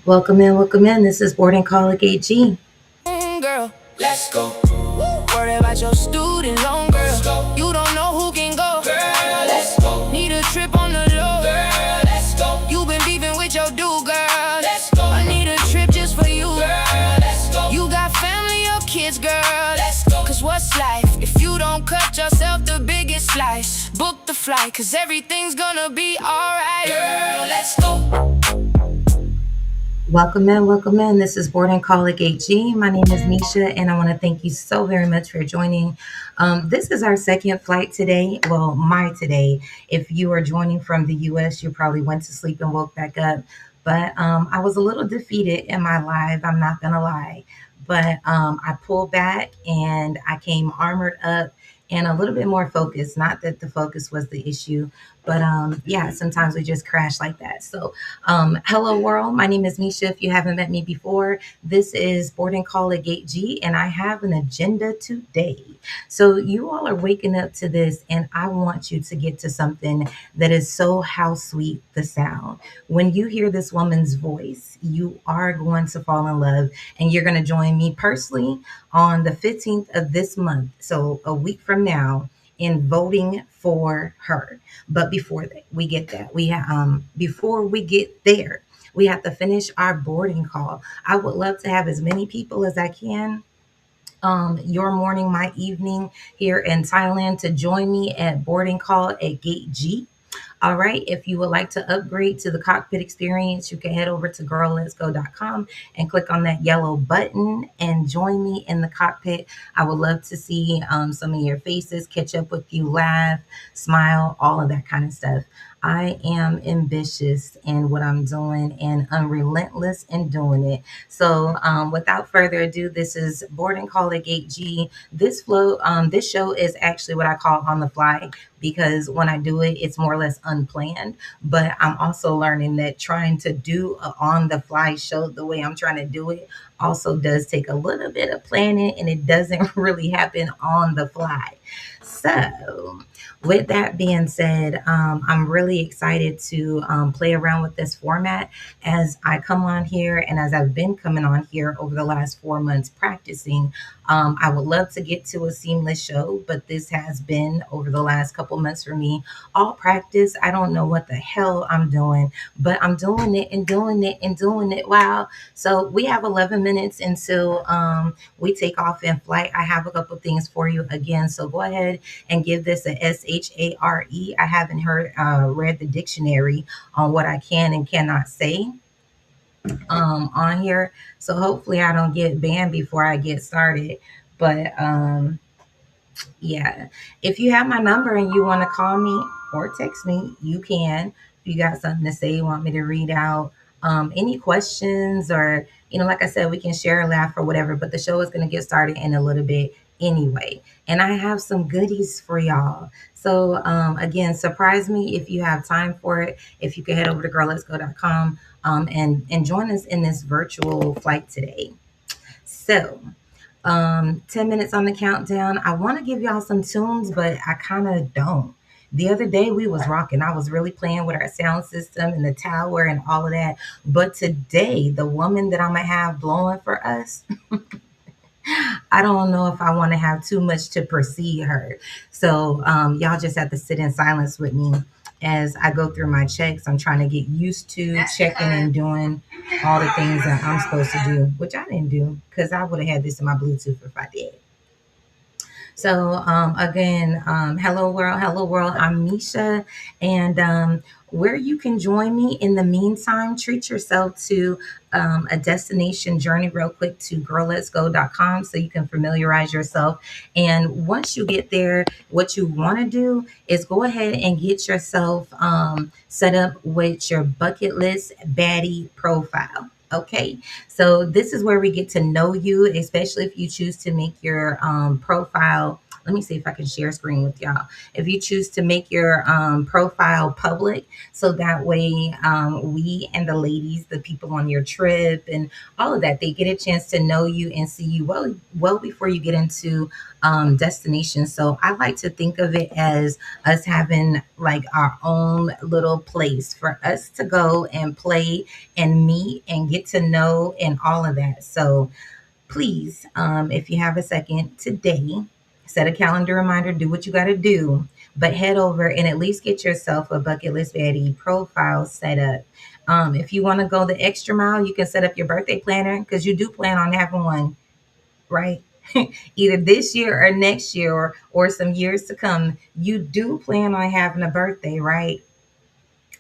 Welcome in, welcome in. This is Boarding Call at AG. Girl, let's go. Worry about your student loan, girl. You don't know who can go. Girl, let's go. Need a trip on the low. Girl, let's go. You been beefing with your dude, girl. Let's go. I need a trip just for you. Girl, let's go. You got family or kids, girl. Let's go. Cause what's life if you don't cut yourself the biggest slice? Book the flight, cause everything's gonna be alright. Girl, let's go. Welcome in, welcome in. This is Boarding Call at AG. My name is Mesha, and I want to thank you so very much for joining. This is our second flight today. Well, my today. If you are joining from the US, you probably went to sleep and woke back up. But I was a little defeated in my live, I'm not going to lie. But I pulled back and I came armored up and a little bit more focused. Not that the focus was the issue, but yeah, sometimes we just crash like that. So hello, world. My name is Mesha. If you haven't met me before, this is Boarding Call at Gate G, and I have an agenda today. So, you all are waking up to this, and I want you to get to something that is so how sweet the sound. When you hear this woman's voice, you are going to fall in love, and you're going to join me personally on the 15th of this month. So, a week from now, in voting for her. But before that, we get that before we get there, we have to finish our boarding call. I would love to have as many people as I can. Your morning, my evening here in Thailand to join me at boarding call at Gate G. All right. If you would like to upgrade to the cockpit experience, you can head over to girlletsgo.com and click on that yellow button and join me in the cockpit. I would love to see some of your faces, catch up with you, laugh, smile, all of that kind of stuff. I am ambitious in what I'm doing and unrelentless in doing it. So, without further ado, this is Boarding Call at Gate G. This show is actually what I call on the fly because when I do it, it's more or less unplanned. But I'm also learning that trying to do a on the fly show the way I'm trying to do it also does take a little bit of planning and it doesn't really happen on the fly. So, with that being said, I'm really excited to play around with this format as I come on here and as I've been coming on here over the last 4 months practicing. I would love to get to a seamless show, but this has been over the last couple months for me all practice. I don't know what the hell I'm doing, but I'm doing it and doing it and doing it. Wow. So we have 11 minutes until we take off in flight. I have a couple things for you again. So go ahead and give this a SHARE. I haven't read the dictionary on what I can and cannot say on here. So hopefully I don't get banned before I get started. But yeah, if you have my number and you want to call me or text me, you can. If you got something to say, you want me to read out any questions, or, like I said, we can share a laugh or whatever. But the show is going to get started in a little bit anyway. And I have some goodies for y'all. So, again, surprise me if you have time for it. If you can head over to girlletsgo.com and join us in this virtual flight today. So, 10 minutes on the countdown. I want to give y'all some tunes, but I kind of don't. The other day we was rocking. I was really playing with our sound system and the tower and all of that. But today, the woman that I'm gonna have blowing for us, I don't know if I want to have too much to precede her. So y'all just have to sit in silence with me as I go through my checks. I'm trying to get used to checking and doing all the things that I'm supposed to do, which I didn't do because I would have had this in my Bluetooth if I did. So again, hello world. I'm Misha, and where you can join me in the meantime, treat yourself to a destination journey real quick to girlletsgo.com so you can familiarize yourself. And once you get there, what you want to do is go ahead and get yourself set up with your bucket list baddie profile. Okay, so this is where we get to know you, especially if you choose to make your profile Let me see if I can share screen with y'all. If you choose to make your profile public, so that way we and the ladies, the people on your trip and all of that, they get a chance to know you and see you well before you get into destinations. So I like to think of it as us having like our own little place for us to go and play and meet and get to know and all of that. So please, if you have a second today, set a calendar reminder, do what you got to do, but head over and at least get yourself a bucket list Betty profile set up. If you want to go the extra mile, you can set up your birthday planner because you do plan on having one, right? Either this year or next year or some years to come. You do plan on having a birthday, right?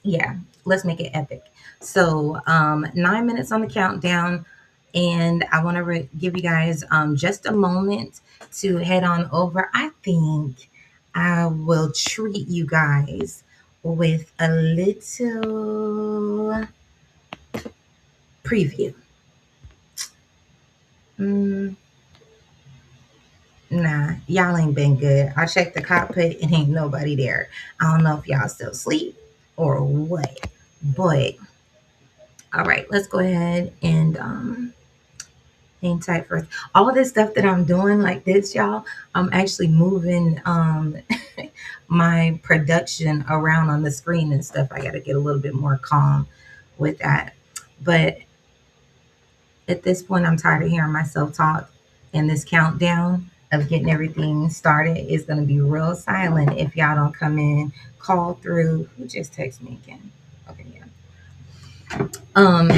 Yeah, let's make it epic. So 9 minutes on the countdown, and I want to give you guys just a moment to head on over. I think I will treat you guys with a little preview. Mm, nah, y'all ain't been good. I checked the cockpit and ain't nobody there. I don't know if y'all still sleep or what, but all right, let's go ahead and hang tight first. All this stuff that I'm doing like this, y'all, I'm actually moving my production around on the screen and stuff. I got to get a little bit more calm with that. But at this point, I'm tired of hearing myself talk, and this countdown of getting everything started is going to be real silent if y'all don't come in, call through. Who just texted me again? Okay, yeah. um,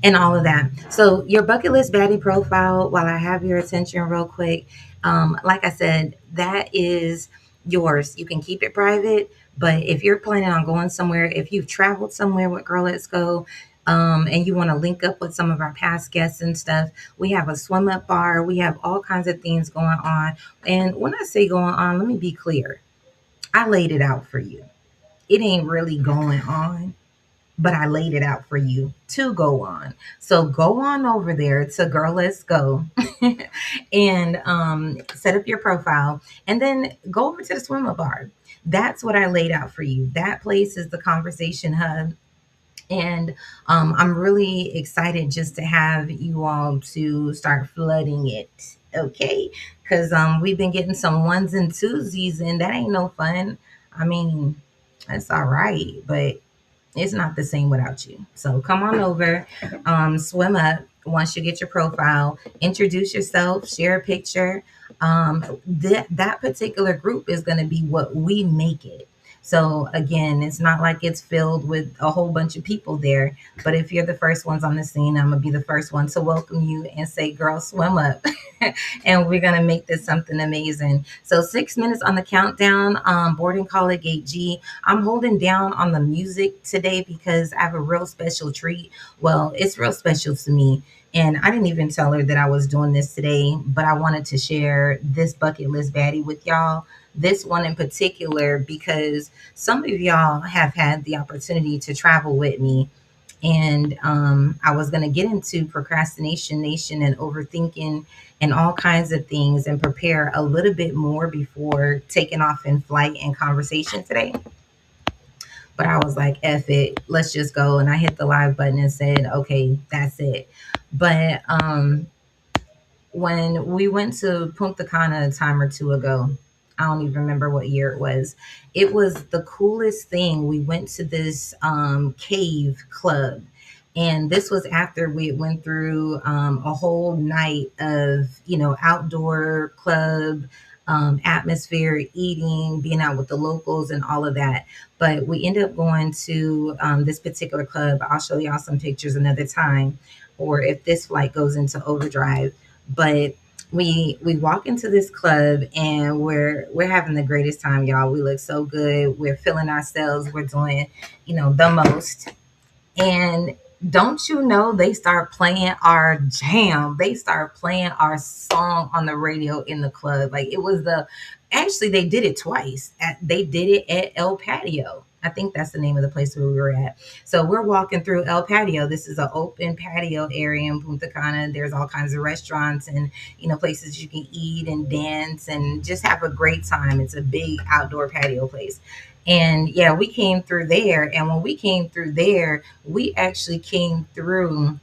and all of that. So your bucket list baddie profile, while I have your attention real quick, like I said, that is yours. You can keep it private, but if you're planning on going somewhere, if you've traveled somewhere with Girl Let's Go, and you want to link up with some of our past guests and stuff, we have a swim up bar. We have all kinds of things going on. And when I say going on, let me be clear. I laid it out for you. It ain't really going on, but I laid it out for you to go on. So go on over there to Girl Let's Go and set up your profile and then go over to the swim bar. That's what I laid out for you. That place is the conversation hub. And I'm really excited just to have you all to start flooding it. Okay. Because we've been getting some ones and twosies, and that ain't no fun. I mean, that's all right, but it's not the same without you. So come on over, swim up once you get your profile, introduce yourself, share a picture. That particular group is going to be what we make it. So again, it's not like it's filled with a whole bunch of people there. But if you're the first ones on the scene, I'm gonna be the first one to welcome you and say, "Girl, swim up," and we're gonna make this something amazing. So 6 minutes on the countdown. Boarding call at gate G. I'm holding down on the music today because I have a real special treat. Well, it's real special to me. And I didn't even tell her that I was doing this today, but I wanted to share this bucket list baddie with y'all. This one in particular, because some of y'all have had the opportunity to travel with me. And I was going to get into procrastination nation and overthinking and all kinds of things and prepare a little bit more before taking off in flight and conversation today. But I was like, F it, let's just go. And I hit the live button and said, okay, that's it. But when we went to Punta Cana a time or two ago, I don't even remember what year it was. It was the coolest thing. We went to this cave club. And this was after we went through a whole night of, outdoor club atmosphere, eating, being out with the locals and all of that. But we ended up going to this particular club. I'll show y'all some pictures another time, or if this flight goes into overdrive. But we walk into this club and we're having the greatest time, y'all. We look so good. We're feeling ourselves. We're doing, the most. And don't you know, they start playing our jam. They start playing our song on the radio in the club. Like it was actually they did it twice. They did it at El Patio. I think that's the name of the place where we were at. So we're walking through El Patio. This is an open patio area in Punta Cana. There's all kinds of restaurants and places you can eat and dance and just have a great time. It's a big outdoor patio place. And yeah, we came through there. And when we came through there, we actually came through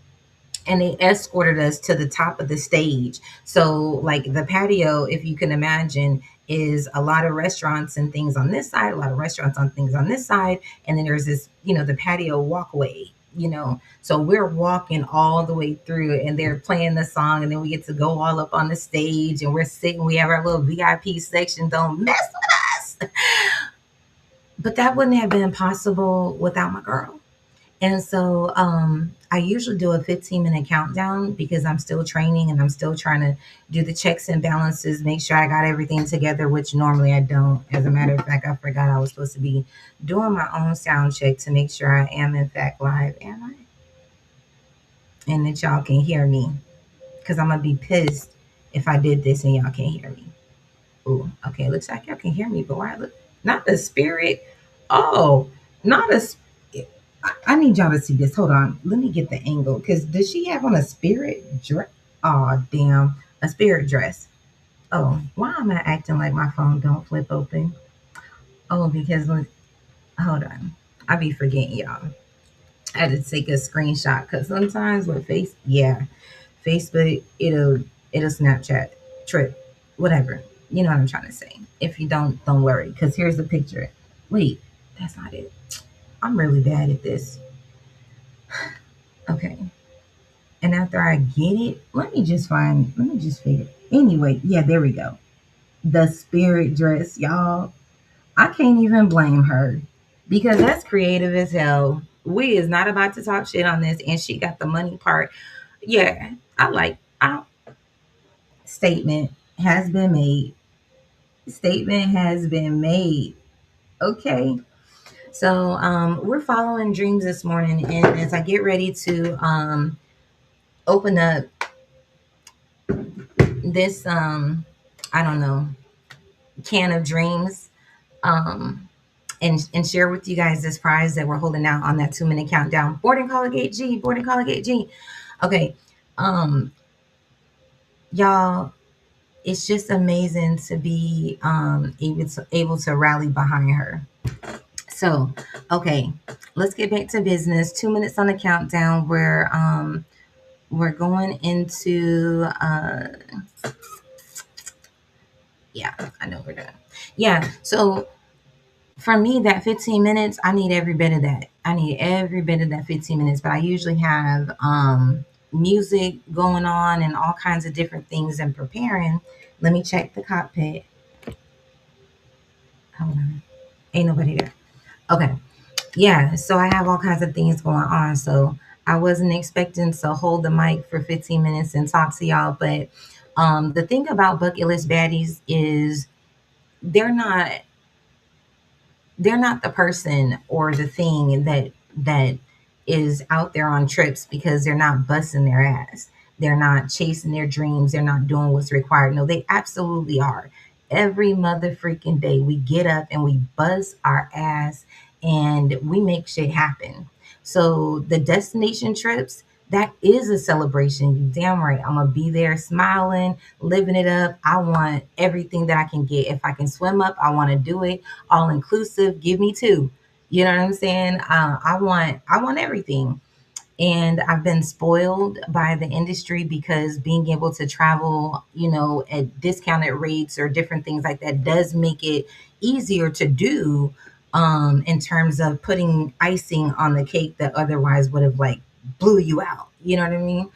and they escorted us to the top of the stage. So, like the patio, if you can imagine, is a lot of restaurants and things on this side, a lot of restaurants on things on this side, and then there's this, the patio walkway. So we're walking all the way through, and they're playing the song, and then we get to go all up on the stage, and we're sitting. We have our little VIP section. Don't mess with us. But that wouldn't have been possible without my girl. And so I usually do a 15-minute countdown because I'm still training and I'm still trying to do the checks and balances, make sure I got everything together, which normally I don't. As a matter of fact, I forgot I was supposed to be doing my own sound check to make sure I am in fact live. Am I? And that y'all can hear me because I'm going to be pissed if I did this and y'all can't hear me. Ooh, okay. It looks like y'all can hear me, but why? Look, not the spirit. Oh, not a. I need y'all to see this. Hold on. Let me get the angle. Because does she have on a spirit dress? Oh, damn. A spirit dress. Oh, why am I acting like my phone don't flip open? Oh, because hold on. I be forgetting y'all. I had to take a screenshot because sometimes with Facebook, it'll Snapchat trip, whatever. You know what I'm trying to say. If you don't worry. Because here's the picture. Wait, that's not it. I'm really bad at this. Okay. And after I get it, let me just figure. Anyway, yeah, there we go. The spirit dress, y'all. I can't even blame her because that's creative as hell. We is not about to talk shit on this, and she got the money part. Yeah, I statement has been made. Statement has been made. Okay. So we're following dreams this morning, and as I get ready to open up this I don't know, can of dreams, um and share with you guys this prize that we're holding out on that 2-minute countdown. Boarding call gate G, boarding call gate G. Okay. um y'all, it's just amazing to be able to rally behind her. So okay, let's get back to business. 2 minutes on the countdown. We're going into yeah, I know we're done. Yeah, so for me, that 15 minutes, I need every bit of that. I need every bit of that 15 minutes. But I usually have music going on and all kinds of different things and preparing. Let me check the cockpit. Hold on. Ain't nobody there. Okay. Yeah. So I have all kinds of things going on. So I wasn't expecting to hold the mic for 15 minutes and talk to y'all. But the thing about bucket list baddies is they're not they're not the person or the thing that is out there on trips because they're not busting their ass. They're not chasing their dreams. They're not doing what's required. No, they absolutely are. Every mother freaking day we get up and we buzz our ass and we make shit happen. So the destination trips, that is a celebration. You damn right. I'm gonna be there smiling, living it up. I want everything that I can get. If I can swim up, I want to do it all inclusive. Give me two. You know what I'm saying? I want everything. And I've been spoiled by the industry because being able to travel, at discounted rates or different things like that does make it easier to do, in terms of putting icing on the cake that otherwise would have like blew you out. You know what I mean?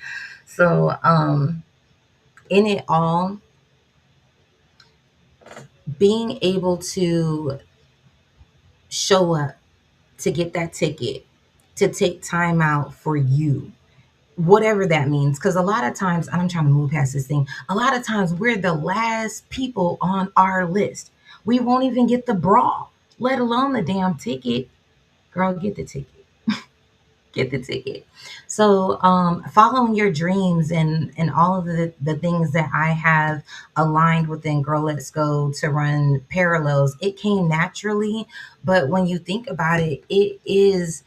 So in it all, being able to show up to get that ticket, to take time out for you, whatever that means. Because a lot of times, and I'm trying to move past this thing, a lot of times we're the last people on our list. We won't even get the bra, let alone the damn ticket. Girl, get the ticket. Get the ticket. So, following your dreams and all of the things that I have aligned within Girl Let's Go to run parallels, it came naturally. But when you think about it, it's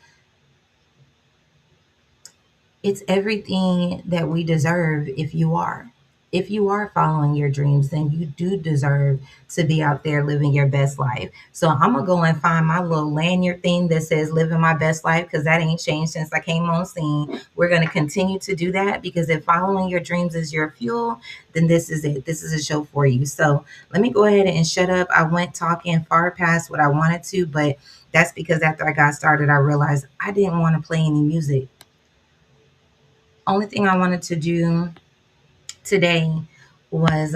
everything that we deserve. If you are following your dreams, then you do deserve to be out there living your best life. So I'm gonna go and find my little lanyard thing that says living my best life, because that ain't changed since I came on scene. We're gonna continue to do that, because if following your dreams is your fuel, then this is it. This is a show for you. So let me go ahead and shut up. I went talking far past what I wanted to, but that's because after I got started, I realized I didn't want to play any music. Only thing I wanted to do today was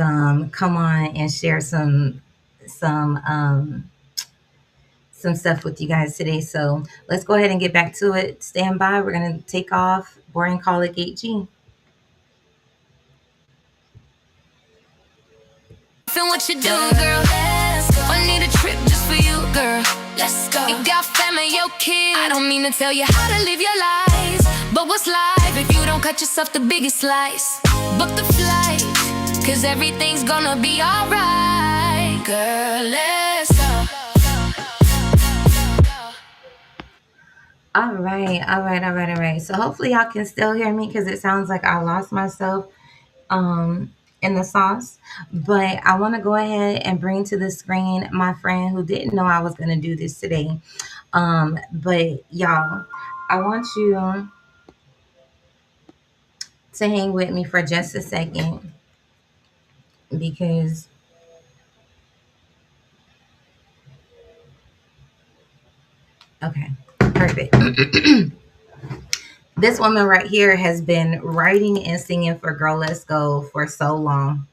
come on and share some some stuff with you guys today. So let's go ahead and get back to it. Stand by. We're gonna take off. Boring Call it Gate G. Feel what you doing, girl. I need a trip just for you, girl. Let's go. You got family, your kids. I don't mean to tell you how to live your lives, but what's life if you don't cut yourself the biggest slice? Book the flight, cause everything's gonna be alright. Girl, let's go. All right. So hopefully y'all can still hear me, because it sounds like I lost myself um in the sauce. But I want to go ahead and bring to the screen my friend who didn't know I was going to do this today. But y'all, I want you to hang with me for just a second, because okay, perfect. This woman right here has been writing and singing for Girl Let's Go for so long.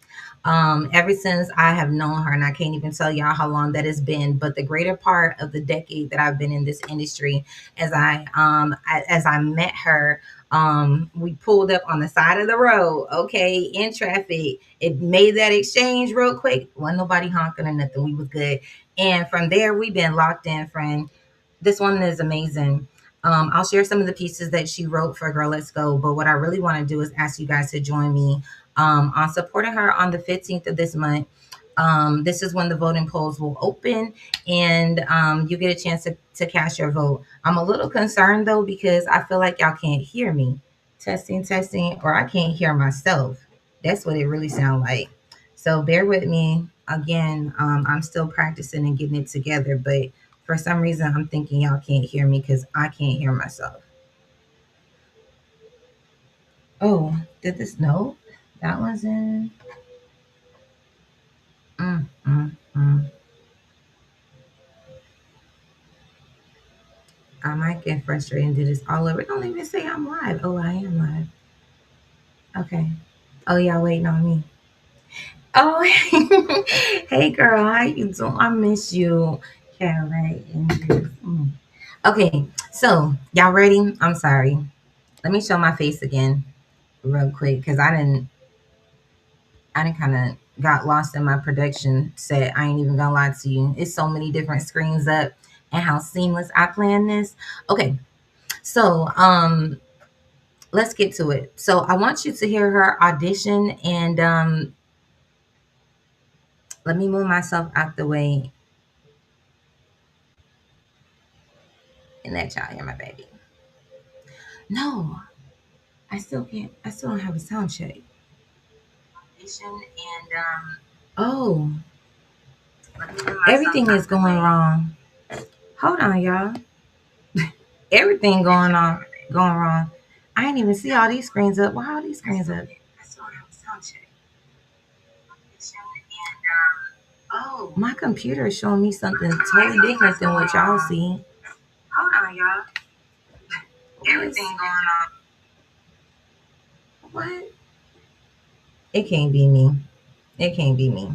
Ever since I have known her, and I can't even tell y'all how long that has been, but the greater part of the decade that I've been in this industry, as I met her, we pulled up on the side of the road, okay, in traffic. It made that exchange real quick. Wasn't nobody honking or nothing. We was good. And from there, we've been locked in, friend. This one is amazing. I'll share some of the pieces that she wrote for Girl Let's Go, but what I really want to do is ask you guys to join me on supporting her on the 15th of this month. This is when the voting polls will open, and you get a chance to cast your vote. I'm a little concerned though, because I feel like y'all can't hear me. Testing, testing, or I can't hear myself. That's what it really sounds like. So bear with me. Again, I'm still practicing and getting it together, but for some reason, I'm thinking y'all can't hear me because I can't hear myself. Oh, did this? No, that one's in. Mm, mm, mm. I might get frustrated and do this all over. It don't even say I'm live. Oh, I am live. Okay. Oh, y'all waiting on me. Oh, hey girl, how you doing? I miss you. Yeah, right. Okay, so y'all ready? I'm sorry. Let me show my face again real quick, because I didn't kind of got lost in my production set. I ain't even gonna lie to you. It's so many different screens up, and how seamless I plan this. Okay, so let's get to it. So I want you to hear her audition, and let me move myself out the way and let y'all hear my baby. No, I still can't. I still don't have a sound check. Audition and oh, everything is going wrong. Hold on, y'all. Everything going wrong. I didn't even see all these screens up. Why are these screens up? Oh, my computer is showing me something totally different than what y'all see. Hold on, y'all. Everything going on. What? It can't be me. It can't be me.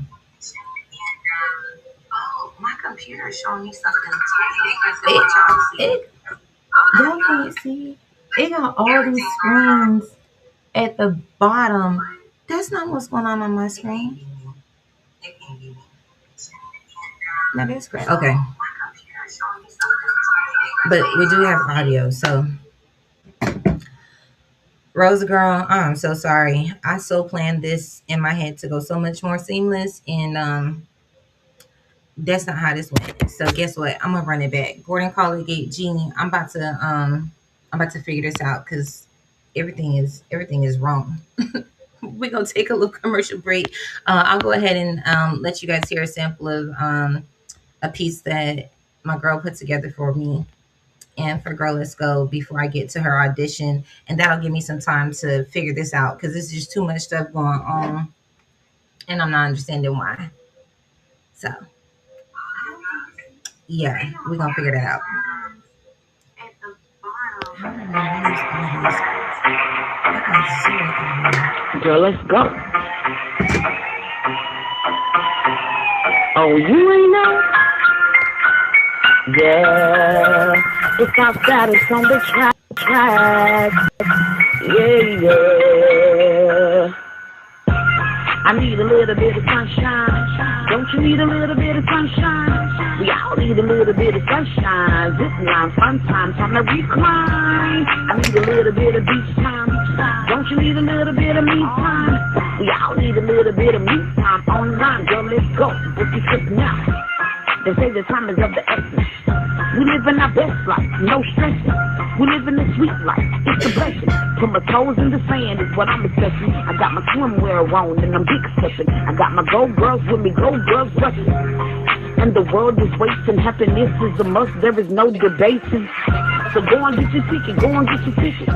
Oh, my computer is showing me something totally different than what y'all see. Y'all can't see. It got all these screens at the bottom. That's not what's going on my screen. No, that's great. Okay. But we do have audio, so Rosa girl, I'm so sorry. I so planned this in my head to go so much more seamless, and that's not how this went. So guess what? I'm gonna run it back. Gordon Colley Gate Genie. I'm about to figure this out because everything is wrong. We're gonna take a little commercial break. I'll go ahead and let you guys hear a sample of a piece that my girl put together for me and for Girl Let's Go before I get to her audition, and that'll give me some time to figure this out because this is just too much stuff going on, and I'm not understanding why. So yeah, we're gonna figure that out. How did I lose all these? I got zero on Girl, let's go. Oh, you ain't know? Yeah. It's outside, it's on the track. Yeah, yeah. I need a little bit of sunshine. Don't you need a little bit of sunshine? We all need a little bit of sunshine. This line, fun time, time to recline. I need a little bit of beach time. Don't you need a little bit of me time? We all need a little bit of me time. Online, girl, let's go. Book your trip now. They say the time is of the essence. We live in our best life, no stressing. We live in the sweet life, it's a blessing. Put my toes in the sand is what I'm expecting. I got my swimwear on and I'm big stepping. I got my go girls with me, go girls rushing. And the world is wasting, happiness is a must, there is no debating. So go and get your ticket, go and get your ticket.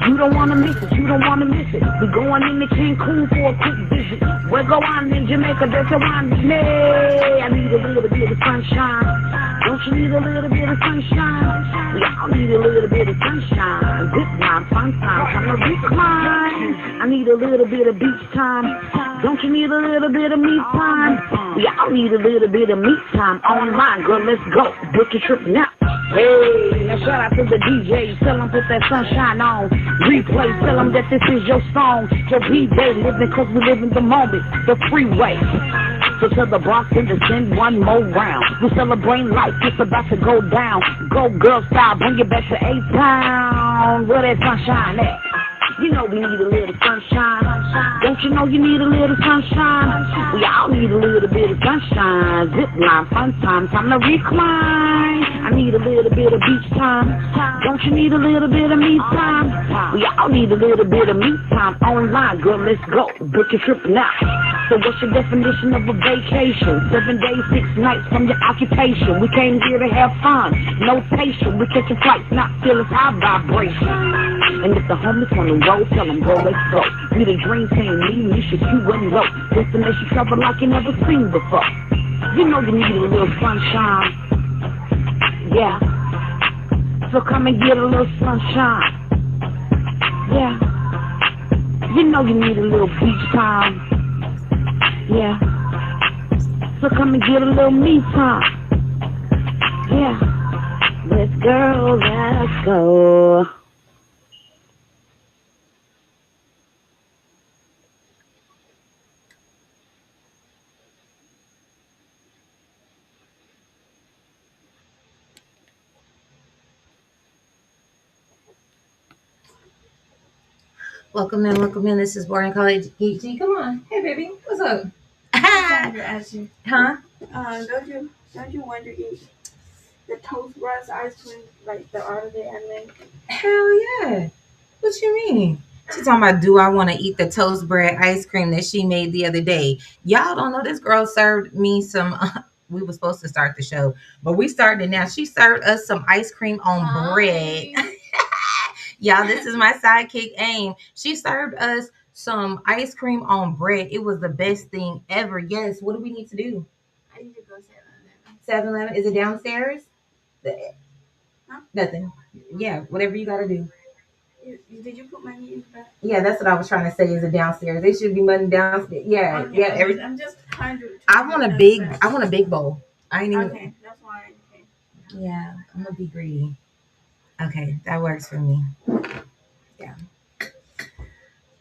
You don't wanna miss it, you don't wanna miss it. We going into Cancun for a quick visit. We're going in Jamaica, that's a wine with me. I need a little bit of sunshine. Don't you need a little bit of sunshine? We all need a little bit of sunshine. This time, fun time, time to recline. I need a little bit of beach time. Don't you need a little bit of me time? We all need a little bit of me time. Online, girl, let's go. Book your trip now. Hey, now shout out to the DJ. Tell them put that sunshine on. Replay, tell them that this is your song. Your B-Day living cause we live in the moment. The freeway. So tell the Bronx and to send one more round. We celebrating life, it's about to go down. Go girl style, bring it back to A-Town. Where that sunshine at? You know we need a little sunshine. Don't you know you need a little sunshine? We all need a little bit of sunshine. Zip line, fun time, time to recline. I need a little bit of beach time. Don't you need a little bit of me time? We all need a little bit of me time. Online, girl, let's go. Book your trip now. So what's your definition of a vacation? 7 days, 6 nights from your occupation. We came here to have fun, no patient. We catching flights, not feeling high vibration. And if the homies on the road, tell them, go, let's go. We the dream team, me, Mesha, you and low. Destination travel like you never seen before. You know you need a little sunshine. Yeah. So come and get a little sunshine. Yeah. You know you need a little beach time. Yeah. So come and get a little me time. Yeah. Let's go, let's go. Welcome in, welcome in. This is Boarding College EG. Come on. Hey, baby. What's up? To ask you, Huh? don't you wonder if the toast breast ice cream, like the art of it, and then Hell yeah. What you mean? She talking about, do I want to eat the toast bread ice cream that she made the other day? Y'all don't know this girl served me some. We were supposed to start the show, but we started it now. She served us some ice cream on bread. Y'all, this is my sidekick Aim. She served us some ice cream on bread. It was the best thing ever. Yes. What do we need to do? I need to go 7-Eleven. Is it downstairs? Huh? Nothing. Yeah, whatever you gotta do. Did you put money in the Yeah, that's what I was trying to say. Is it downstairs? They should be money downstairs. Yeah, Okay, yeah. I'm just hungry. I want a big. I want a big bowl. I ain't even. Okay, that's why. Okay. Yeah, I'm gonna be greedy. Okay, that works for me. Yeah.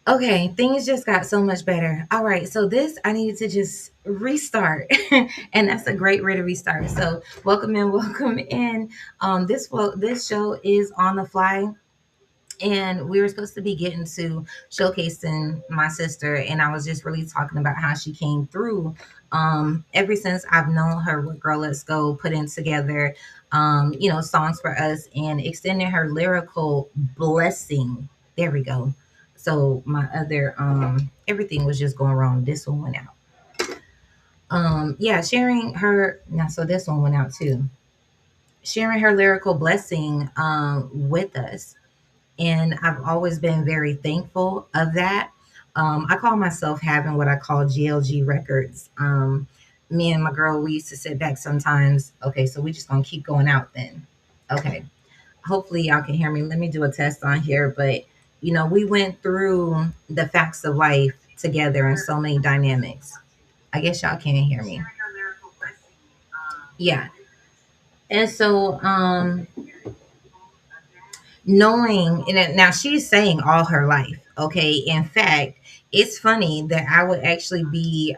Okay, things just got so much better. All right, so this I needed to just restart, and that's a great way to restart. So welcome in, welcome in. This show is on the fly. And we were supposed to be getting to showcasing my sister, and I was just really talking about how she came through. Ever since I've known her with Girl Let's Go, putting together songs for us and extending her lyrical blessing. There we go. So my other everything was just going wrong. This one went out. Yeah, sharing her now, so this one went out too. Sharing her lyrical blessing with us, and I've always been very thankful of that. I call myself having what I call GLG records. Me and my girl, we used to sit back sometimes. Okay, so we just gonna keep going out then. Okay, hopefully y'all can hear me. Let me do a test on here, but we went through the facts of life together and so many dynamics. I guess y'all can't hear me. Yeah, and so knowing, and now she's saying all her life, okay, in fact, it's funny that I would actually be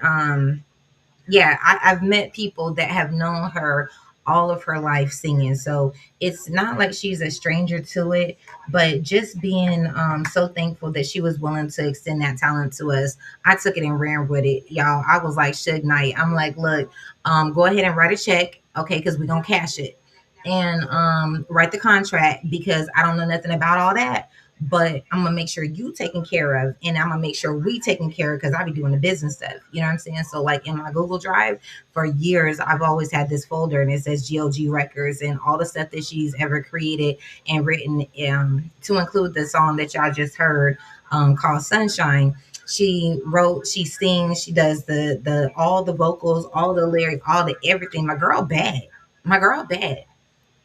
yeah, I've met people that have known her all of her life singing. So it's not like she's a stranger to it, but just being so thankful that she was willing to extend that talent to us. I took it and ran with it, y'all. I was like Suge Knight. I'm like, look, go ahead and write a check, okay, because we're gonna cash it. And write the contract because I don't know nothing about all that. But I'm gonna make sure you taken care of, and I'm gonna make sure we taken care of because I be doing the business stuff. You know what I'm saying? So like in my Google Drive for years, I've always had this folder and it says GLG records and all the stuff that she's ever created and written, to include the song that y'all just heard, called Sunshine. She wrote, she sings, she does the all the vocals, all the lyrics, all the everything. My girl bad.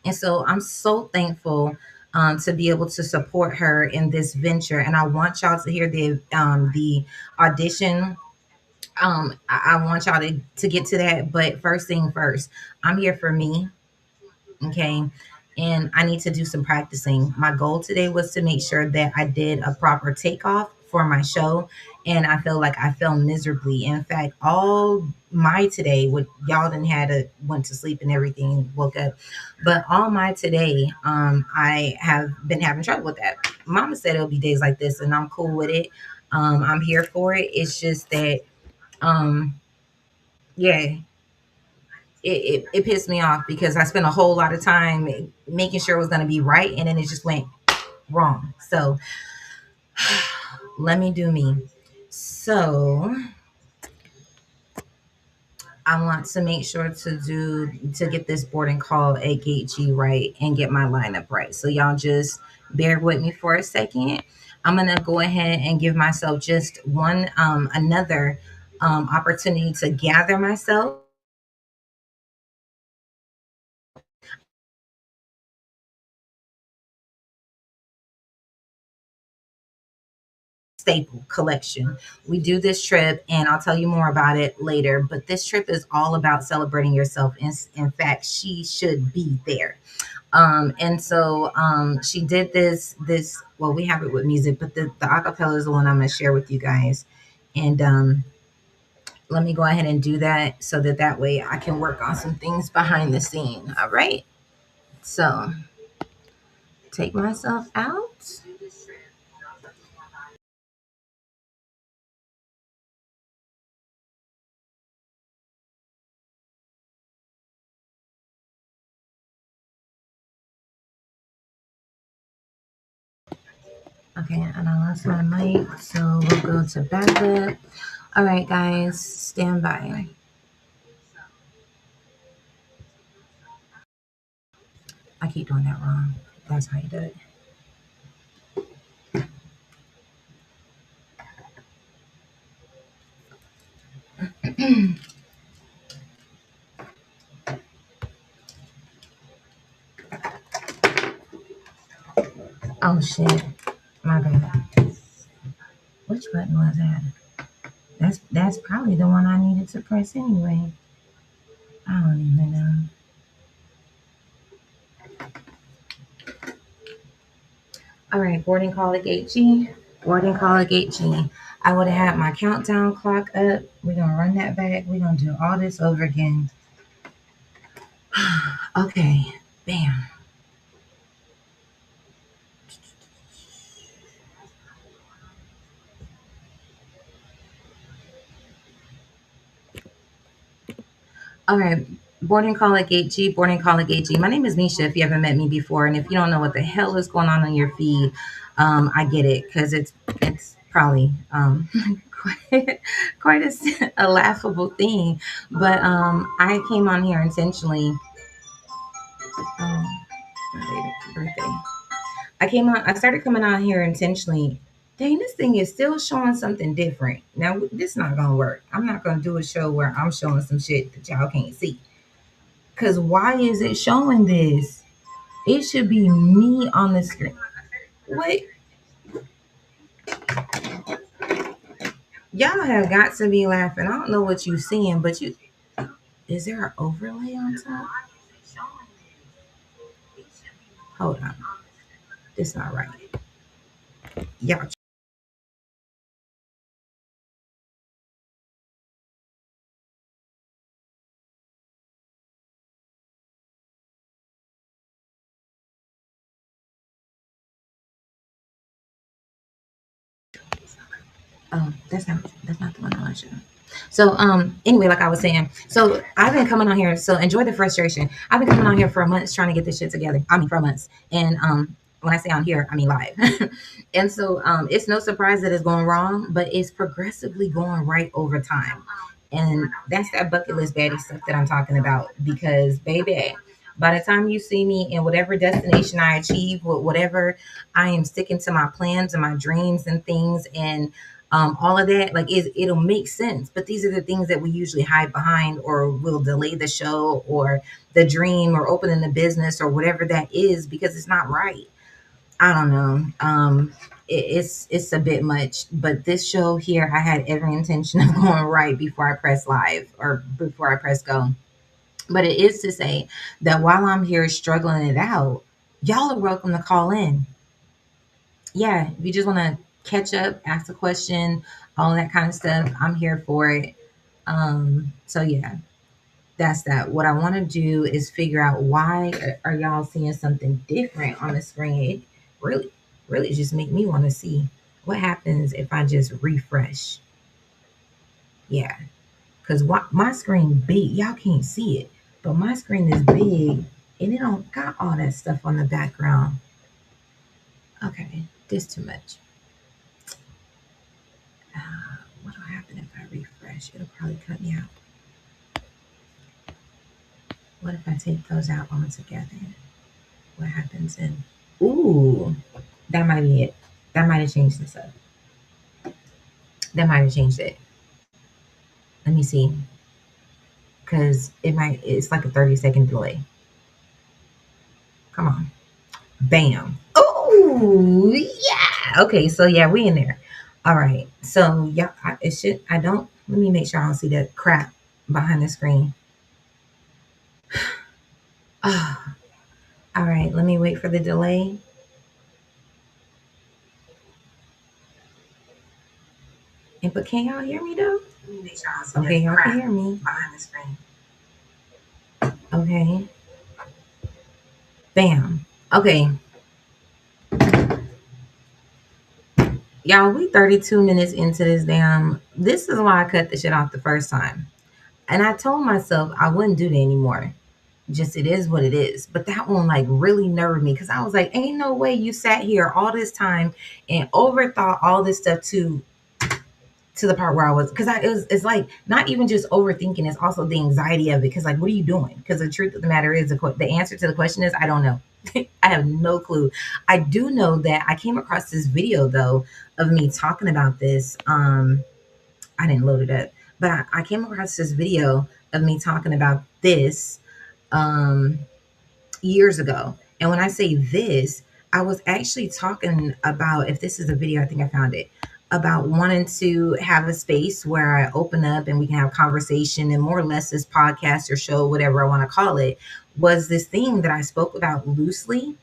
And so I'm so thankful to be able to support her in this venture. And I want y'all to hear the audition. I want y'all to get to that. But first thing first, I'm here for me. Okay. And I need to do some practicing. My goal today was to make sure that I did a proper takeoff for my show. And I feel like I fell miserably. In fact, all my today, what y'all didn't had to went to sleep and everything, woke up. But all my today, I have been having trouble with that. Mama said it'll be days like this, and I'm cool with it. I'm here for it. It's just that, um, yeah, it pissed me off because I spent a whole lot of time making sure it was going to be right, and then it just went wrong. So let me do me. So I want to make sure to get this boarding call at Gate G right and get my lineup right. So y'all just bear with me for a second. I'm gonna go ahead and give myself just one another opportunity to gather myself. Staple collection. We do this trip, and I'll tell you more about it later. But this trip is all about celebrating yourself. In fact, she should be there. And so she did this. Well, we have it with music, but the acapella is the one I'm gonna share with you guys. And let me go ahead and do that so that way I can work on some things behind the scene. All right. So take myself out. Okay, and I lost my mic, so we'll go to backup. All right, guys, stand by. I keep doing that wrong. That's how you do it. Oh shit, my bad. Which button was that? That's probably the one I needed to press anyway. I don't even know. All right, boarding call at gate G. Boarding call at gate G. I would have had my countdown clock up. We're gonna run that back. We're gonna do all this over again. Okay, bam. All right. Boarding call at Gate G, boarding call at Gate G. My name is Mesha if you haven't met me before. And if you don't know what the hell is going on your feed, I get it because it's probably quite a laughable thing. But I came on here intentionally. Um, my birthday. I started coming on here intentionally. Dang, this thing is still showing something different. Now, this is not going to work. I'm not going to do a show where I'm showing some shit that y'all can't see. Because why is it showing this? It should be me on the screen. Wait, y'all have got to be laughing. I don't know what you seeing, but you is there an overlay on top? Hold on, this not right. Y'all, that's not the one I want to show. So anyway, like I was saying, so I've been coming on here. So enjoy the frustration. I've been coming on here for months trying to get this shit together. I mean for months. And when I say on here, I mean live. And so it's no surprise that it's going wrong, but it's progressively going right over time. And that's that bucket list baddie stuff that I'm talking about. Because baby, by the time you see me in whatever destination I achieve, with whatever I am sticking to my plans and my dreams and things, and all of that, like it'll make sense. But these are the things that we usually hide behind, or will delay the show or the dream or opening the business or whatever that is, because it's not right. I don't know. It's a bit much, but this show here, I had every intention of going right before I press live or before I press go. But it is to say that while I'm here struggling it out, y'all are welcome to call in. Yeah, if you just want to catch up, ask a question, all that kind of stuff, I'm here for it. So yeah, that's that. What I want to do is figure out why are y'all seeing something different on the screen. It really just make me want to see what happens if I just refresh. Yeah, because my screen big, y'all can't see it, but my screen is big and it don't got all that stuff on the background. Okay, this too much. What will happen if I refresh? It'll probably cut me out. What if I take those out altogether? What happens then? Ooh, that might be it. That might have changed this up. That might have changed it. Let me see. Because it's like a 30-second delay. Come on. Bam. Oh, yeah. Okay, so yeah, we in there. All right. So yeah, I don't, let me make sure I don't see that crap behind the screen. Oh, all right, let me wait for the delay. But can y'all hear me though? Okay, y'all can hear me behind the screen. Okay. Bam. Okay. Y'all, we 32 minutes into this damn. This is why I cut the shit off the first time. And I told myself I wouldn't do that anymore. Just it is what it is. But that one like really nerved me because I was like, ain't no way you sat here all this time and overthought all this stuff to the part where I was, because it's like not even just overthinking, it's also the anxiety of it. Because like, what are you doing? Because the truth of the matter is, the answer to the question is, I don't know. I have no clue. I do know that I came across this video though of me talking about this. I didn't load it up, but I came across this video of me talking about this um, years ago. And when I say this, I was actually talking about, if this is a video, I think I found it, about wanting to have a space where I open up and we can have conversation, and more or less this podcast or show, whatever I want to call it, was this thing that I spoke about loosely.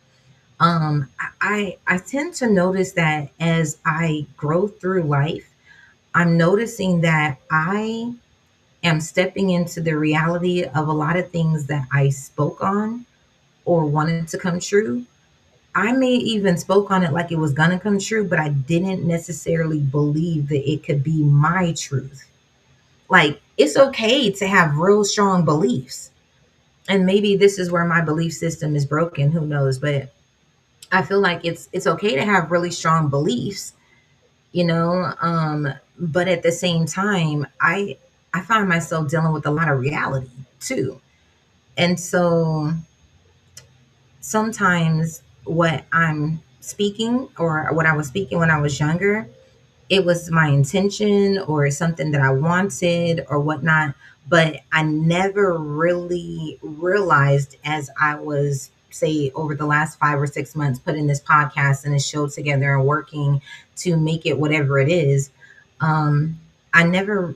I tend to notice that as I grow through life, I'm noticing that I am stepping into the reality of a lot of things that I spoke on or wanted to come true. I may even spoke on it like it was gonna come true, but I didn't necessarily believe that it could be my truth. Like it's okay to have real strong beliefs. And maybe this is where my belief system is broken, who knows, but I feel like it's okay to have really strong beliefs, you know, but at the same time, I find myself dealing with a lot of reality too. And so sometimes what I'm speaking or what I was speaking when I was younger, it was my intention or something that I wanted or whatnot. But I never really realized as I was, say, over the last 5 or 6 months, putting this podcast and this show together and working to make it whatever it is. Um, I never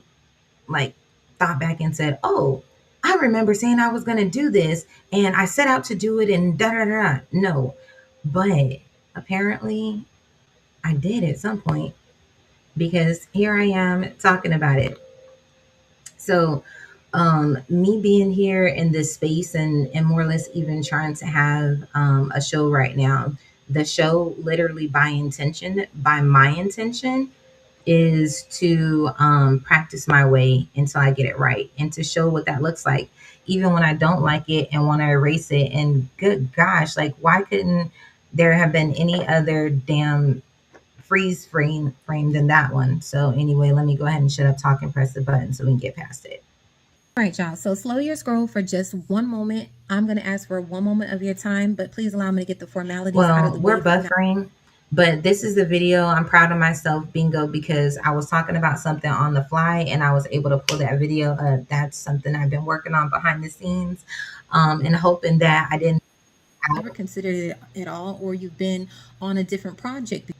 like thought back and said, "Oh, I remember saying I was going to do this and I set out to do it and da da da." No, but apparently I did at some point because here I am talking about it. So, me being here in this space and more or less even trying to have a show right now, the show literally by my intention is to practice my way until I get it right and to show what that looks like, even when I don't like it and want to erase it. And good gosh, like, why couldn't there have been any other damn frame than that one? So, anyway, let me go ahead and shut up, talk, and press the button so we can get past it. All right, y'all. So slow your scroll for just one moment. I'm going to ask for 1 moment of your time, but please allow me to get the formalities out of the way. We're buffering, but this is the video. I'm proud of myself, bingo, because I was talking about something on the fly and I was able to pull that video up. That's something I've been working on behind the scenes, and hoping that I didn't ever considered it at all, or you've been on a different project.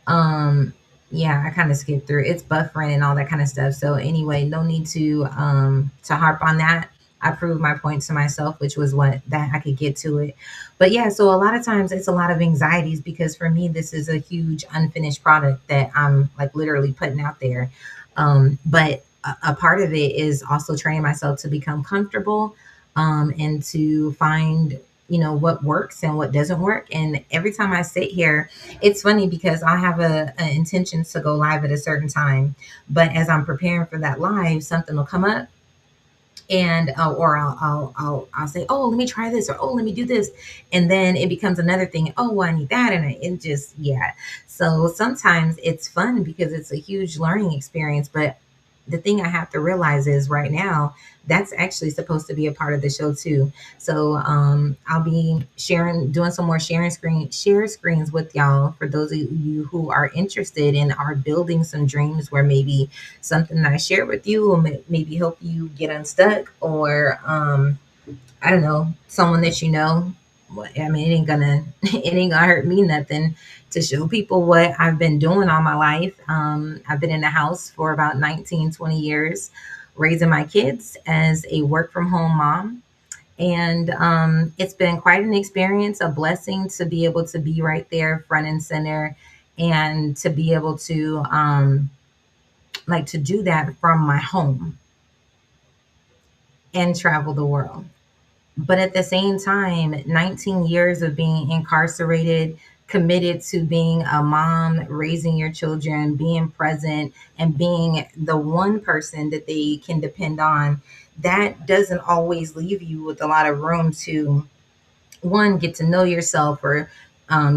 Um, yeah, I kind of skipped through. It's buffering and all that kind of stuff. So anyway, no need to harp on that. I proved my point to myself, which was what that I could get to it. But yeah, so a lot of times it's a lot of anxieties because for me this is a huge unfinished product that I'm like literally putting out there. But a part of it is also training myself to become comfortable, and to find, you know, what works and what doesn't work. And every time I sit here, it's funny because I have a intention to go live at a certain time, but as I'm preparing for that live, something will come up, and or I'll say, oh, let me try this, or oh, let me do this, and then it becomes another thing. Oh, well, I need that, and it just, yeah. So sometimes it's fun because it's a huge learning experience, but the thing I have to realize is right now that's actually supposed to be a part of the show too. So I'll be doing some more share screens with y'all for those of you who are interested and are building some dreams where maybe something that I share with you will maybe help you get unstuck, or I don't know, someone that you know. I mean, it ain't gonna hurt me nothing to show people what I've been doing all my life. I've been in the house for about 19, 20 years, raising my kids as a work from home mom. And it's been quite an experience, a blessing to be able to be right there front and center, and to be able to like to do that from my home and travel the world. But at the same time, 19 years of being incarcerated, committed to being a mom, raising your children, being present, and being the one person that they can depend on, that doesn't always leave you with a lot of room to, one, get to know yourself, or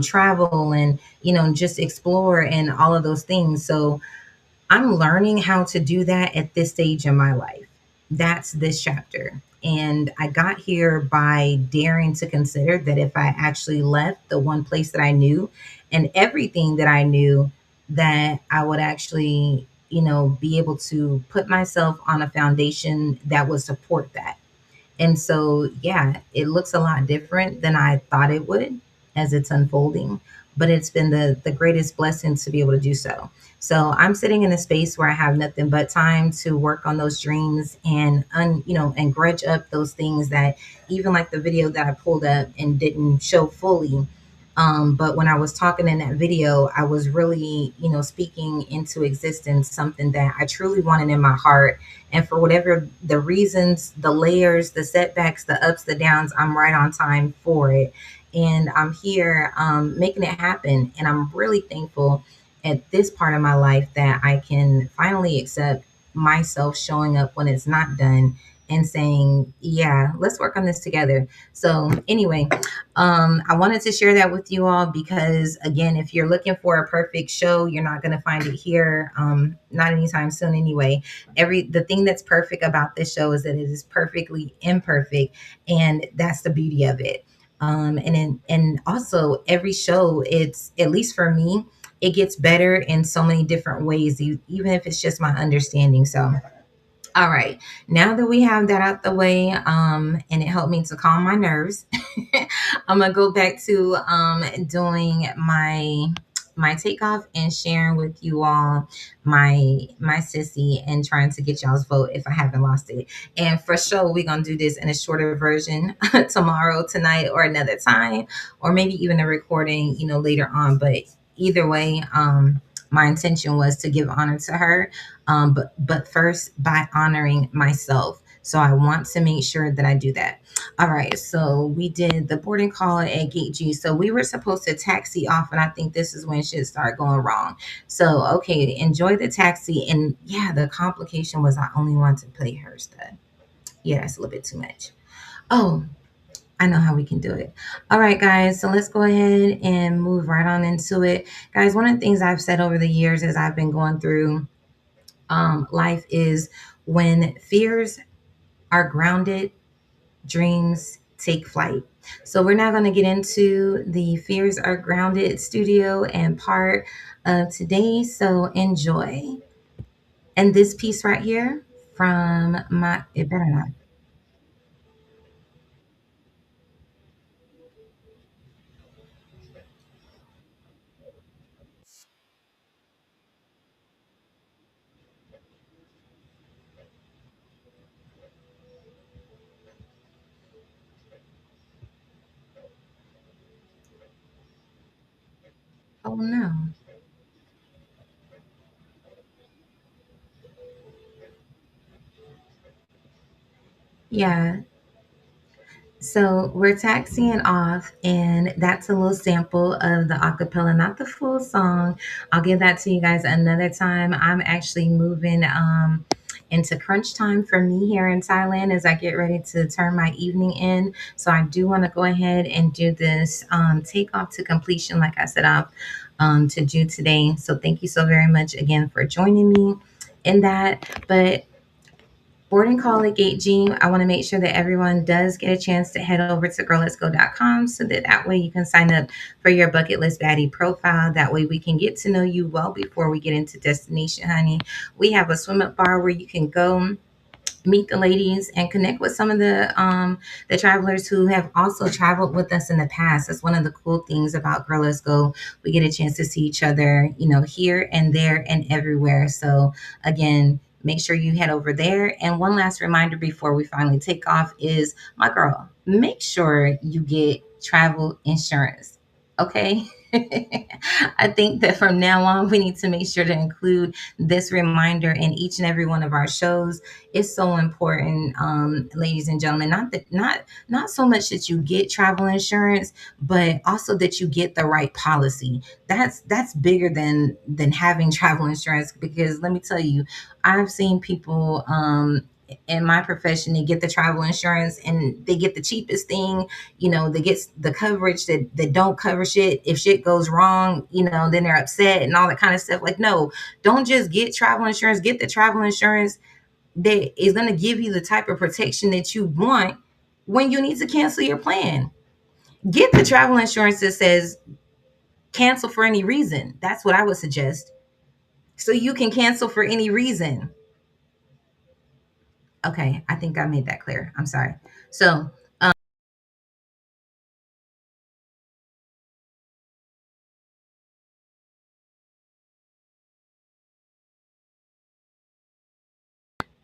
travel and, you know, just explore and all of those things. So I'm learning how to do that at this stage in my life. That's this chapter. And I got here by daring to consider that if I actually left the one place that I knew and everything that I knew, that I would actually, you know, be able to put myself on a foundation that would support that. And so, yeah, it looks a lot different than I thought it would as it's unfolding, but it's been the greatest blessing to be able to do so. So I'm sitting in a space where I have nothing but time to work on those dreams and, you know, and grudge up those things that, even like the video that I pulled up and didn't show fully. But when I was talking in that video, I was really, you know, speaking into existence something that I truly wanted in my heart. And for whatever the reasons, the layers, the setbacks, the ups, the downs, I'm right on time for it. And I'm here making it happen. And I'm really thankful at this part of my life that I can finally accept myself showing up when it's not done and saying, yeah, let's work on this together. So anyway, I wanted to share that with you all because, again, if you're looking for a perfect show, you're not going to find it here. Not anytime soon, anyway. The thing that's perfect about this show is that it is perfectly imperfect, and that's the beauty of it. And also every show, it's, at least for me, it gets better in so many different ways, even if it's just my understanding. So all right. Now that we have that out the way, and it helped me to calm my nerves, I'm gonna go back to doing my takeoff and sharing with you all my sissy and trying to get y'all's vote if I haven't lost it. And for sure, we're gonna do this in a shorter version tomorrow, tonight, or another time, or maybe even a recording, later on. But either way, my intention was to give honor to her, but first by honoring myself. So I want to make sure that I do that. All right, so we did the boarding call at Gate G. So we were supposed to taxi off, and I think this is when shit started going wrong. So okay, enjoy the taxi, and yeah, the complication was I only want to play her stud. Yeah, that's a little bit too much. Oh, I know how we can do it. All right, guys. So let's go ahead and move right on into it, guys. One of the things I've said over the years as I've been going through life is when fears are grounded, dreams take flight. So we're now going to get into the Fears Are Grounded studio and part of today. So enjoy. And this piece right here from it better not. Oh no. Yeah. So we're taxiing off, and that's a little sample of the acapella, not the full song. I'll give that to you guys another time. I'm actually moving into crunch time for me here in Thailand as I get ready to turn my evening in. So I do want to go ahead and do this takeoff to completion, like I set off to do today. So thank you so very much again for joining me in that. But boarding call at Gate G, I want to make sure that everyone does get a chance to head over to girlletsgo.com so that way you can sign up for your bucket list baddie profile. That way we can get to know you well before we get into destination, honey. We have a swim up bar where you can go meet the ladies and connect with some of the travelers who have also traveled with us in the past. That's one of the cool things about Girl Let's Go. We get a chance to see each other, here and there and everywhere. So again, make sure you head over there. And one last reminder before we finally take off is, my girl, make sure you get travel insurance. Okay. I think that from now on, we need to make sure to include this reminder in each and every one of our shows. It's so important, ladies and gentlemen. Not so much that you get travel insurance, but also that you get the right policy. That's bigger than having travel insurance, because let me tell you, I've seen people in my profession, they get the travel insurance and they get the cheapest thing. They get the coverage that don't cover shit. If shit goes wrong, then they're upset and all that kind of stuff. Like, no, don't just get travel insurance. Get the travel insurance that is going to give you the type of protection that you want when you need to cancel your plan. Get the travel insurance that says cancel for any reason. That's what I would suggest. So you can cancel for any reason. Okay, I think I made that clear. I'm sorry. So,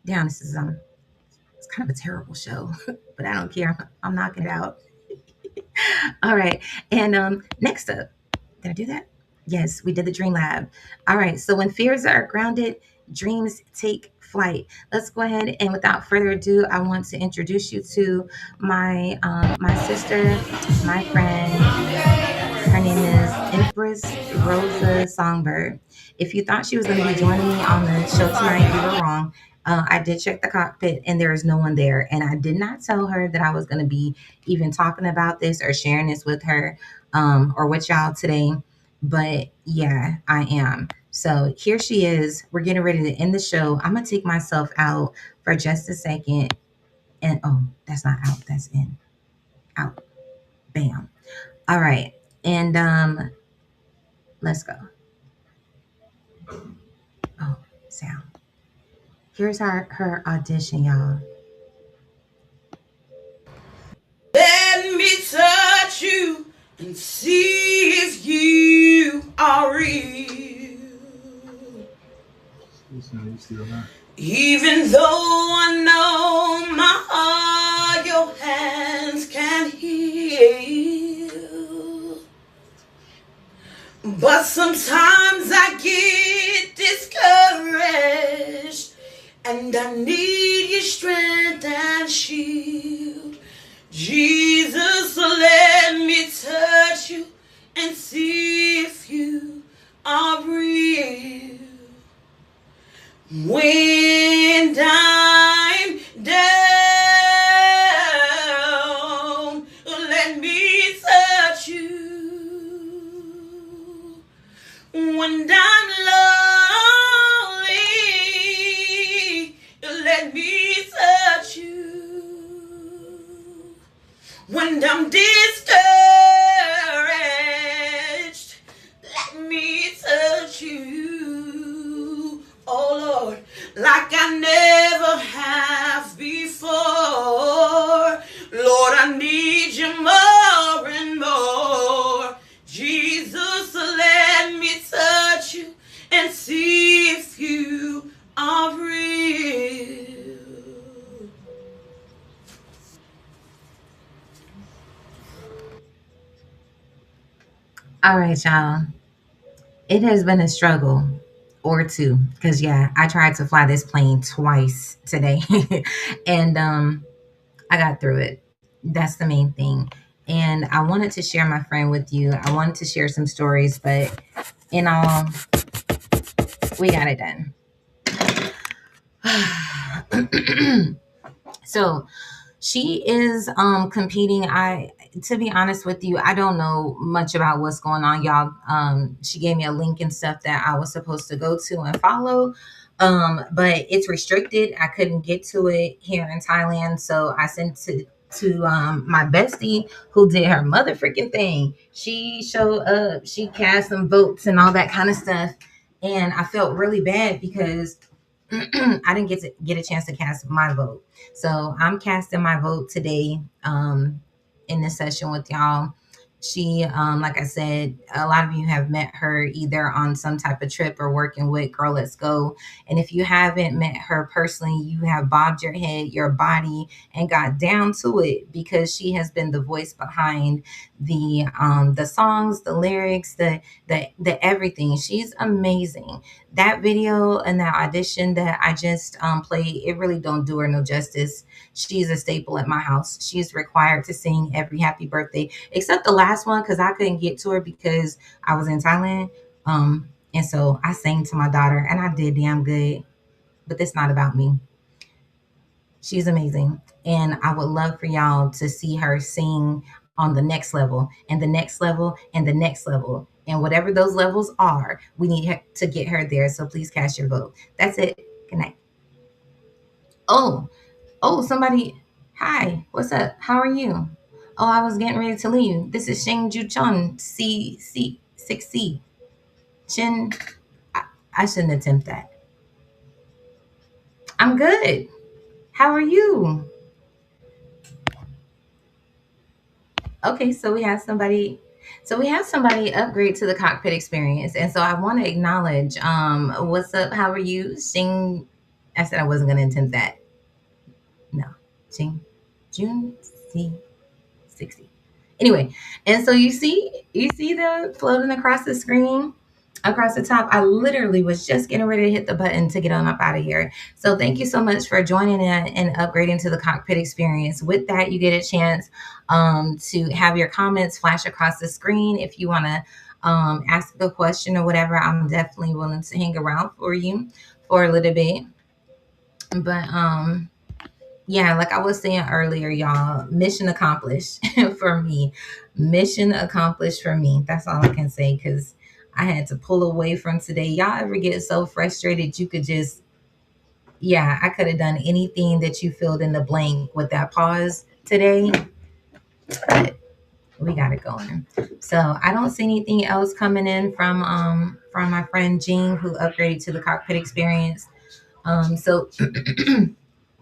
damn, this is it's kind of a terrible show, but I don't care. I'm knocking it out. All right. And next up, did I do that? Yes, we did the Dream Lab. All right. So when fears are grounded, dreams take flight. Let's go ahead and without further ado, I want to introduce you to my sister, my friend. Her name is Empress Rosa Songbird. If you thought she was going to be joining me on the show tonight, you were wrong. I did check the cockpit and there is no one there. And I did not tell her that I was going to be even talking about this or sharing this with her or with y'all today. But yeah, I am. So here she is. We're getting ready to end the show. I'm going to take myself out for just a second. And oh, that's not out. That's in. Out. Bam. All right. And let's go. Oh, sound. Here's her audition, y'all. Let me touch you and see if you are real. Even though I know my heart, your hands can't heal. But sometimes I get discouraged, and I need your strength and shield. Jesus, let me touch you and see if you are real. When I'm down, let me touch you. When I'm lonely, let me touch you. When I'm discouraged, let me touch you. Oh Lord, like I never have before. Lord, I need you more and more. Jesus, let me touch you and see if you are real. All right, y'all. It has been a struggle or two because yeah, I tried to fly this plane twice today, and I got through it. That's the main thing. And I wanted to share my friend with you. I wanted to share some stories, but in all, we got it done. So she is competing. I To be honest with you, I don't know much about what's going on, y'all. She gave me a link and stuff that I was supposed to go to and follow. But it's restricted. I couldn't get to it here in Thailand. So I sent to my bestie who did her mother freaking thing. She showed up, she cast some votes and all that kind of stuff. And I felt really bad because I didn't get a chance to cast my vote. So I'm casting my vote today in this session with y'all. She, like I said, a lot of you have met her either on some type of trip or working with Girl Let's Go. And if you haven't met her personally, you have bobbed your head, your body, and got down to it because she has been the voice behind the songs, the lyrics, the everything. She's amazing. That video and that audition that I just played, it really don't do her no justice. She's a staple at my house. She's required to sing every happy birthday, except the last one because I couldn't get to her because I was in Thailand. And so I sang to my daughter and I did damn good. But that's not about me. She's amazing. And I would love for y'all to see her sing on the next level and the next level and the next level. And whatever those levels are, we need to get her there. So please cast your vote. That's it. Good night. Oh, somebody. Hi, what's up? How are you? Oh, I was getting ready to leave. This is Shing Ju Chun, C6C. Shin, I shouldn't attempt that. I'm good. How are you? Okay, so we have somebody. So we have somebody upgrade to the cockpit experience, and so I want to acknowledge. What's up? How are you? Shing. I said I wasn't going to attempt that. No, Shing, June C60. Anyway, and so you see them floating across the screen. across the top. I literally was just getting ready to hit the button to get on up out of here. So thank you so much for joining in and upgrading to the cockpit experience. With that, you get a chance to have your comments flash across the screen. If you want to ask a question or whatever, I'm definitely willing to hang around for you for a little bit. But yeah, like I was saying earlier, y'all, mission accomplished for me. Mission accomplished for me. That's all I can say because I had to pull away from today. Y'all ever get so frustrated you could just, yeah, I could have done anything that you filled in the blank with that pause today, but we got it going. So I don't see anything else coming in from my friend Jean who upgraded to the cockpit experience. So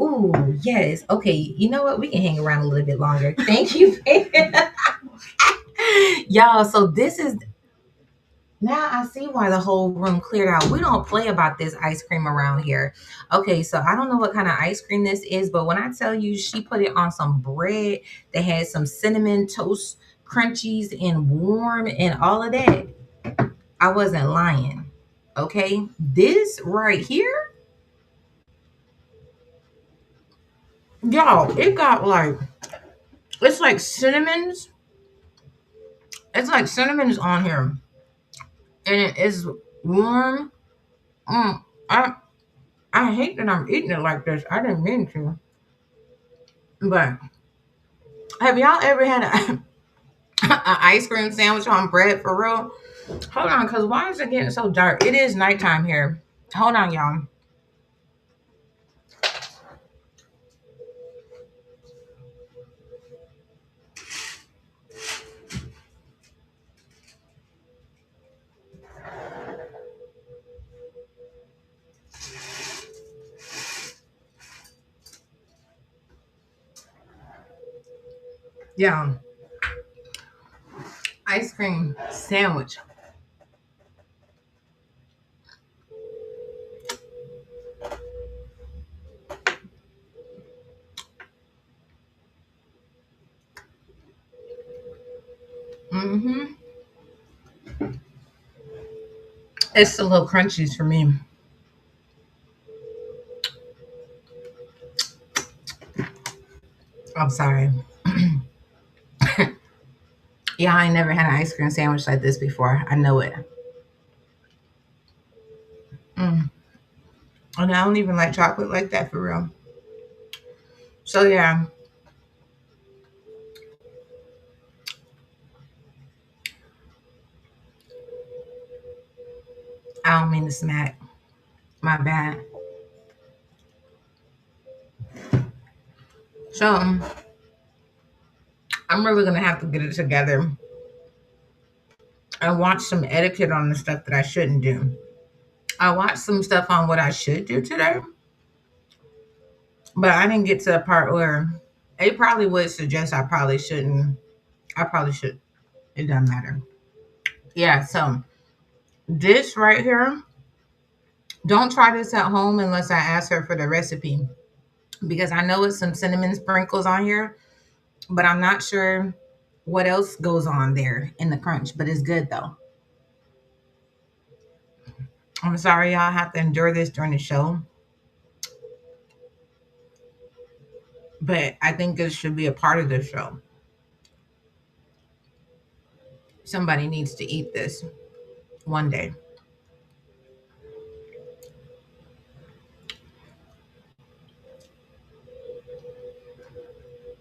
ooh, yes. Okay. You know what? We can hang around a little bit longer. Thank you. Y'all, so this is now I see why the whole room cleared out. We don't play about this ice cream around here. Okay, so I don't know what kind of ice cream this is, but when I tell you she put it on some bread that had some cinnamon toast crunchies and warm and all of that, I wasn't lying. Okay, this right here, y'all, it got like it's like cinnamons. It's like cinnamon is on here, and it is warm. Mm, I I hate that I'm eating it like this. I didn't mean to. But have y'all ever had a ice cream sandwich on bread for real? Hold on, cause why is it getting so dark? It is nighttime here. Hold on, y'all. Yeah, ice cream sandwich. Mm-hmm. It's a little crunchies for me. I'm sorry. Yeah, I ain't never had an ice cream sandwich like this before. I know it. Mm. And I don't even like chocolate like that for real. So yeah, I don't mean to smack. My bad. So I'm really gonna have to get it together and watch some etiquette on the stuff that I shouldn't do. I watched some stuff on what I should do today, but I didn't get to the part where it probably would suggest I probably shouldn't. I probably should. It doesn't matter. Yeah, so this right here, don't try this at home unless I ask her for the recipe because I know it's some cinnamon sprinkles on here, but I'm not sure what else goes on there in the crunch, but it's good though. I'm sorry y'all have to endure this during the show, but I think it should be a part of the show. Somebody needs to eat this one day.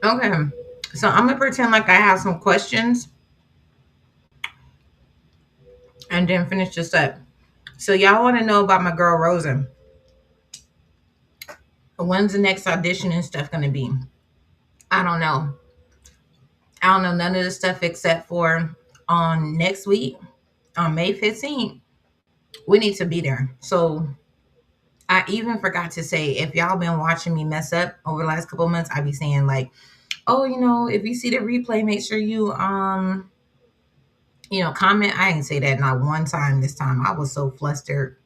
Okay, so I'm gonna pretend like I have some questions and then finish this up. So y'all want to know about my girl Rosa? When's the next audition and stuff gonna be? I don't know. I don't know none of the stuff except for on next week on May 15th. We need to be there. So I even forgot to say if y'all been watching me mess up over the last couple of months, I be saying like, oh, if you see the replay, make sure you comment. I didn't say that not one time this time. I was so flustered,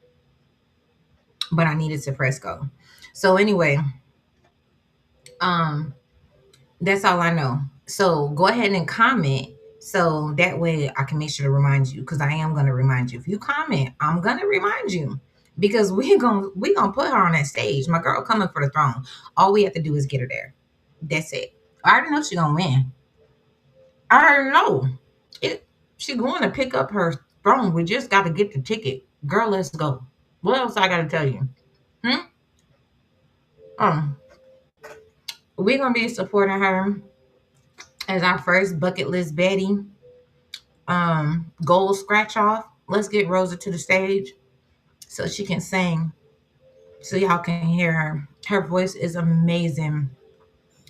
but I needed to press go. So anyway, um, that's all I know. So go ahead and comment So that way I can make sure to remind you, because I am gonna remind you. If you comment, I'm gonna remind you. Because we gonna put her on that stage. My girl coming for the throne. All we have to do is get her there. That's it. I already know she's gonna win. I already know. It she going to pick up her throne. We just gotta get the ticket. Girl, let's go. What else I gotta tell you? Hmm? Um, we're gonna be supporting her as our first bucket list Betty goal scratch off. Let's get Rosa to the stage so she can sing, so y'all can hear her. Her voice is amazing,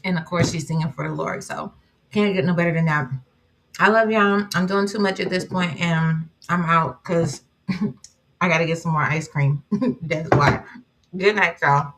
and of course she's singing for the Lord, so can't get no better than that. I love y'all. I'm doing too much at this point, and I'm out because I gotta get some more ice cream. That's why. Good night, y'all.